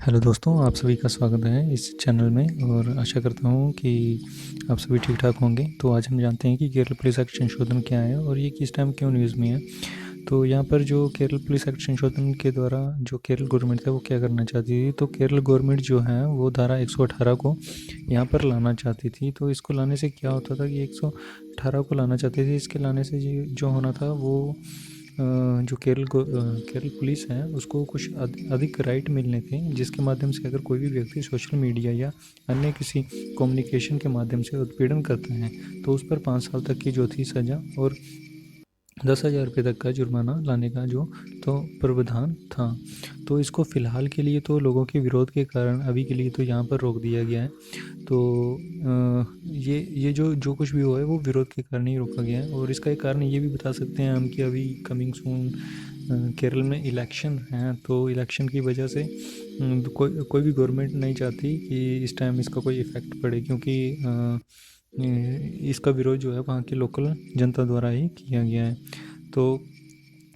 Hello दोस्तों, आप सभी का स्वागत है इस चैनल में और आशा करता हूँ कि आप सभी ठीक-ठाक होंगे। तो आज हम जानते हैं कि केरल पुलिस एक्ट संशोधन क्या है और ये किस टाइम क्यों न्यूज़ में है। तो यहाँ पर जो केरल पुलिस एक्ट संशोधन के द्वारा जो केरल गवर्नमेंट है वो क्या करना चाहती थी, तो केरल गवर्नमेंट जो है वो धारा 118 को यहाँ पर लाना चाहती थी। तो इसको लाने से क्या होता था कि 118 को लाना चाहती थी। इसके लाने से जो होना था वो जो केरल पुलिस है उसको कुछ अधिक राइट मिलने थे, जिसके माध्यम से अगर कोई भी व्यक्ति सोशल मीडिया या अन्य किसी कम्युनिकेशन के माध्यम से उत्पीड़न करता है तो उस पर 5 साल तक की जो थी सज़ा और 10,000 रुपये तक का जुर्माना लाने का जो तो प्रावधान था। तो इसको फ़िलहाल के लिए तो लोगों के विरोध के कारण अभी के लिए तो यहाँ पर रोक दिया गया है। तो ये जो कुछ भी हुआ है वो विरोध के कारण ही रोका गया है। और इसका एक कारण ये भी बता सकते हैं हम कि अभी कमिंग सून केरल में इलेक्शन हैं, तो इलेक्शन की वजह से कोई भी गवर्नमेंट नहीं चाहती कि इस टाइम इसका कोई इफ़ेक्ट पड़े, क्योंकि इसका विरोध जो है वहाँ की लोकल जनता द्वारा ही किया गया है। तो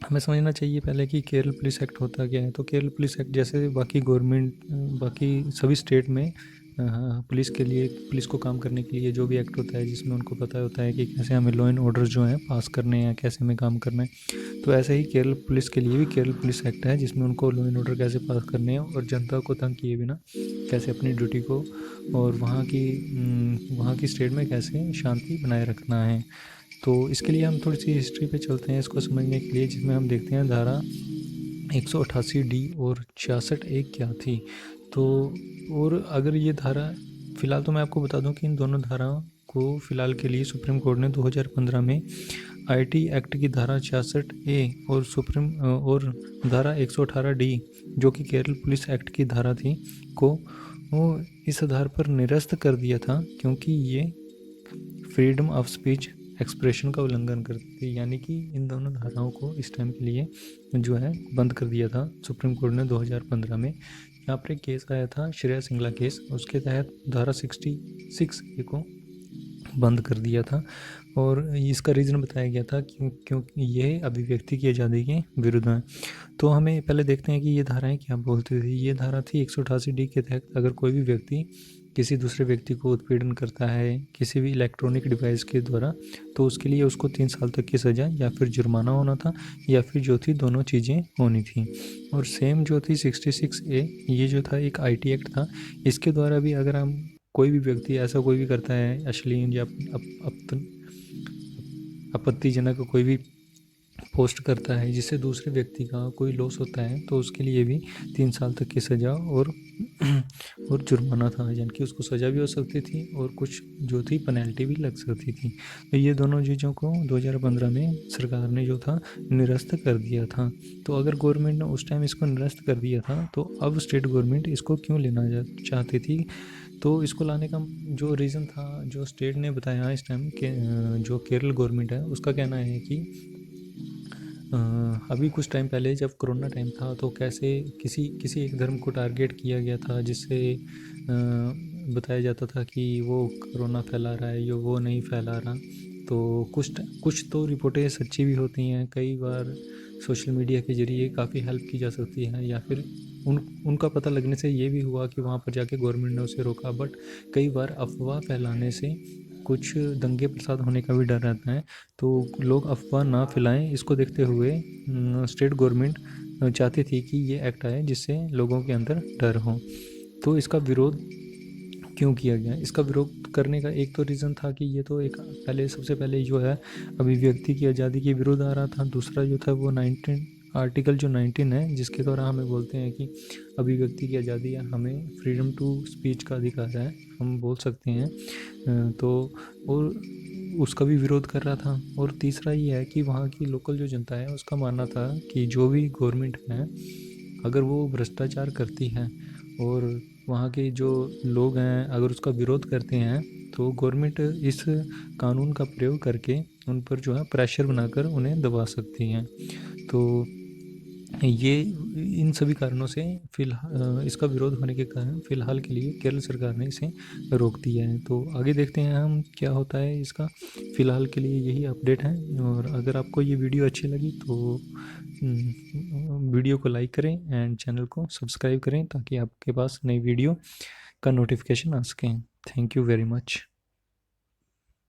हमें समझना चाहिए पहले कि केरल पुलिस एक्ट होता क्या है। तो केरल पुलिस एक्ट जैसे बाकी सभी स्टेट में पुलिस के लिए, पुलिस को काम करने के लिए जो भी एक्ट होता है जिसमें उनको पता होता है कि कैसे हमें लॉ एंड ऑर्डर जो है पास करने हैं, कैसे हमें काम करना है। तो ऐसे ही केरल पुलिस के लिए भी केरल पुलिस एक्ट है जिसमें उनको लॉ एंड ऑर्डर कैसे पास करने हैं और जनता को तंग किए बिना कैसे अपनी ड्यूटी को और वहाँ की स्टेट में कैसे शांति बनाए रखना है। तो इसके लिए हम थोड़ी सी हिस्ट्री पे चलते हैं इसको समझने के लिए, जिसमें हम देखते हैं धारा 188 डी और 66 ए क्या थी। तो और अगर ये धारा, फ़िलहाल तो मैं आपको बता दूं कि इन दोनों धाराओं को फ़िलहाल के लिए सुप्रीम कोर्ट ने 2015 में आईटी एक्ट की धारा 66 ए और धारा 118 डी जो कि केरल पुलिस एक्ट की धारा थी को वो इस आधार पर निरस्त कर दिया था, क्योंकि ये फ्रीडम ऑफ स्पीच एक्सप्रेशन का उल्लंघन करती थी। यानी कि इन दोनों धाराओं को इस टाइम के लिए जो है बंद कर दिया था सुप्रीम कोर्ट ने 2015 में। यहाँ पर एक केस आया था श्रेया सिंगला केस, उसके तहत धारा 66 ए को बंद कर दिया था और इसका रीज़न बताया गया था क्योंकि यह अभिव्यक्ति की आज़ादी के विरुद्ध है। तो हमें पहले देखते हैं कि ये धाराएं क्या बोलती थी। ये धारा थी 188 डी के तहत अगर कोई भी व्यक्ति किसी दूसरे व्यक्ति को उत्पीड़न करता है किसी भी इलेक्ट्रॉनिक डिवाइस के द्वारा, तो उसके लिए उसको 3 साल तक की सज़ा या फिर जुर्माना होना था या फिर जो थी दोनों चीज़ें होनी थी। और सेम जो थी 66 ए, ये जो था एक आईटी एक्ट था। इसके द्वारा भी अगर हम कोई भी व्यक्ति ऐसा कोई भी करता है अश्लील या आपत्तिजनक कोई भी पोस्ट करता है जिससे दूसरे व्यक्ति का कोई लॉस होता है, तो उसके लिए भी 3 साल तक की सज़ा और जुर्माना था। यानी कि उसको सज़ा भी हो सकती थी और कुछ जो थी पेनल्टी भी लग सकती थी। तो ये दोनों चीज़ों को 2015 में सरकार ने जो था निरस्त कर दिया था। तो अगर गवर्नमेंट ने उस टाइम इसको निरस्त कर दिया था तो अब स्टेट गवर्नमेंट इसको क्यों लेना चाहती थी। तो इसको लाने का जो रीज़न था, जो स्टेट ने बताया इस टाइम के जो केरल गवर्नमेंट है उसका कहना है कि अभी कुछ टाइम पहले जब कोरोना टाइम था तो कैसे किसी एक धर्म को टारगेट किया गया था, जिससे बताया जाता था कि वो कोरोना फैला रहा है या वो नहीं फैला रहा। तो कुछ तो रिपोर्टें सच्ची भी होती हैं, कई बार सोशल मीडिया के ज़रिए काफ़ी हेल्प की जा सकती है या फिर उनका पता लगने से ये भी हुआ कि वहाँ पर जाके गवर्नमेंट ने उसे रोका। बट कई बार अफवाह फैलाने से कुछ दंगे फसाद होने का भी डर रहता है, तो लोग अफवाह ना फैलाएं। इसको देखते हुए स्टेट गवर्नमेंट चाहती थी कि ये एक्ट आए जिससे लोगों के अंदर डर हो। तो इसका विरोध क्यों किया गया, इसका विरोध करने का एक तो रीज़न था कि ये तो एक सबसे पहले जो है अभिव्यक्ति की आज़ादी के विरुद्ध आ रहा था। दूसरा जो था वो 19 आर्टिकल जो 19 है जिसके द्वारा हमें बोलते हैं कि अभिव्यक्ति की आज़ादी है, हमें फ्रीडम टू स्पीच का अधिकार है, हम बोल सकते हैं। तो और उसका भी विरोध कर रहा था। और तीसरा ये है कि वहाँ की लोकल जो जनता है उसका मानना था कि जो भी गवर्नमेंट है अगर वो भ्रष्टाचार करती है और वहाँ के जो लोग हैं अगर उसका विरोध करते हैं तो गवर्नमेंट इस कानून का प्रयोग करके उन पर जो है प्रेशर बनाकर उन्हें दबा सकती है। तो ये इन सभी कारणों से इसका विरोध होने के कारण फ़िलहाल के लिए केरल सरकार ने इसे रोक दिया है। तो आगे देखते हैं हम क्या होता है इसका। फ़िलहाल के लिए यही अपडेट है और अगर आपको ये वीडियो अच्छी लगी तो वीडियो को लाइक करें एंड चैनल को सब्सक्राइब करें ताकि आपके पास नई वीडियो का नोटिफिकेशन आ सकें। Thank you very much.